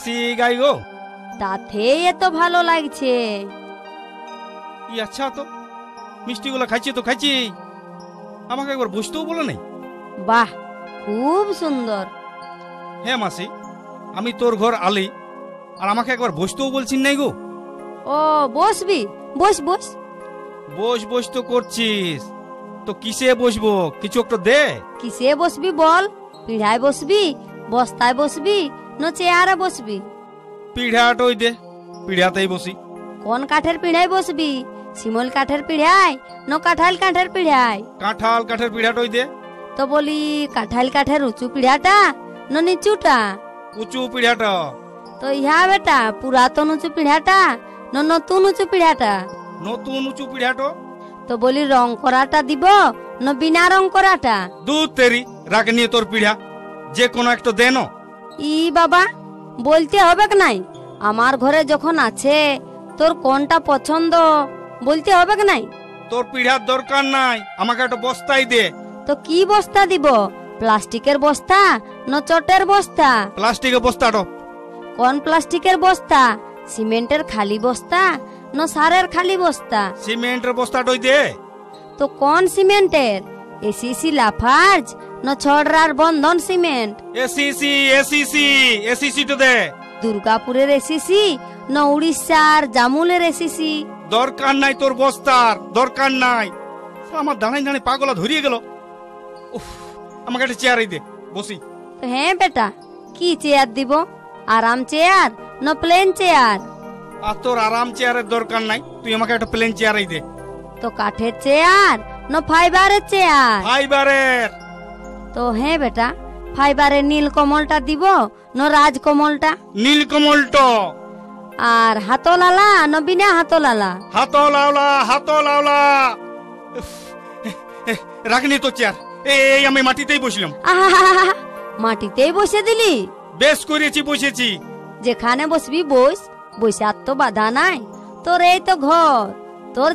মিষ্টি গাই গো। তাতে এত ভালো লাগছে। আচ্ছা, তো মিষ্টিগুলো খাইছি তো খাইছি, আমাকে একবার বসতেও বলে নাই। বাহ, খুব সুন্দর। হ্যাঁ মাসি, আমি তোর ঘর আলি আর আমাকে একবার বসতেও বলছিস নাই গো। ও বসবি, বস বস। বস বস তো করছিস, তো কিসে বসবো কিছু একটা দে। কিসে বসবি বল? পিঢ়ায় বসবি, বস্তায় বসবি, না চেয়ারে বসবি? পিঢ়াটই দে, পিঢ়াতেই বসি। কোন কাঠের পিঢ়ায় বসবি? শিমল কাঠের পিঢ়ায় না কাঁঠাল কাঠের পিঢ়ায়? কাঁঠাল কাঠের পিঢ়াটই দে। তো বলি কাঁঠাল কাঠের উঁচু পিঢ়াটা না নিচুটা? উঁচু পিঢ়াটা। তো ইহা বেটা পুরাতন উঁচু পিঢ়াটা না নতুন উঁচু পিঢ়াটা? নতুন উঁচু পিঢ়াটো। তো বলি রং করাটা দিব না বিনা রং করাটা? দুধ তেরি রাখ নিয়ে তোর পিঢ়া, যে কোনো একটা দে ন। ই বাবা, বলতে হবে কি নাই? আমার ঘরে যখন আছে, তোর কোনটা পছন্দ বলতে হবে কি নাই? তোর পিঢ়ার দরকার নাই, আমাকে একটা বস্তাই দে। তো কি বস্তা দিব? প্লাস্টিকের বস্তা না চটের বস্তা? প্লাস্টিকের বস্তাটো। কোন প্লাস্টিকের বস্তা? সিমেন্টের খালি বস্তা না সারের খালি বস্তা? সিমেন্টের বস্তাটই দে। তো কোন সিমেন্টের? এসিসি লাফার্জ না ছড়রার বন্ধন সিমেন্ট? এসিসি এসিসি এসিসি তো দে। দুর্গাপুরের এসিসি না উড়িষ্যার জামুলের এসিসি? দরকার নাই তোর বস্তার, দরকার নাই। আমার দাঁড়াই দাঁড়াই পাগলা ধরিয়ে গেল। উফ, আমাকে একটা চেয়ারই দে, বসি। তো হ্যাঁ বেটা, কি চেয়ার দিব? আরাম চেয়ার না প্লেন চেয়ার? আর তোর আরাম চেয়ারের দরকার নাই, তুই আমাকে একটা প্লেন চেয়ারই দে। তো কাঠের চেয়ার না ফাইবারের চেয়ার? ফাইবারের। তো হ্যাঁ বেটা, ফাইবারের নীল কমলটা দিব না রাজকমলটা? নীলকমলটো। আর হাতলালা না বিনা হাতলালা? হাতলাওলা হাতলাওলা। রাখনি তো চেয়ার, এই আমি মাটিতেই বসলাম। আহা, মাটিতেই বসে দিলি? বেশ করেছি, বসেছি। যেখানে বসবি বস, বসে আর তো বাধা নাই। তোর এই তো ঘর, তোর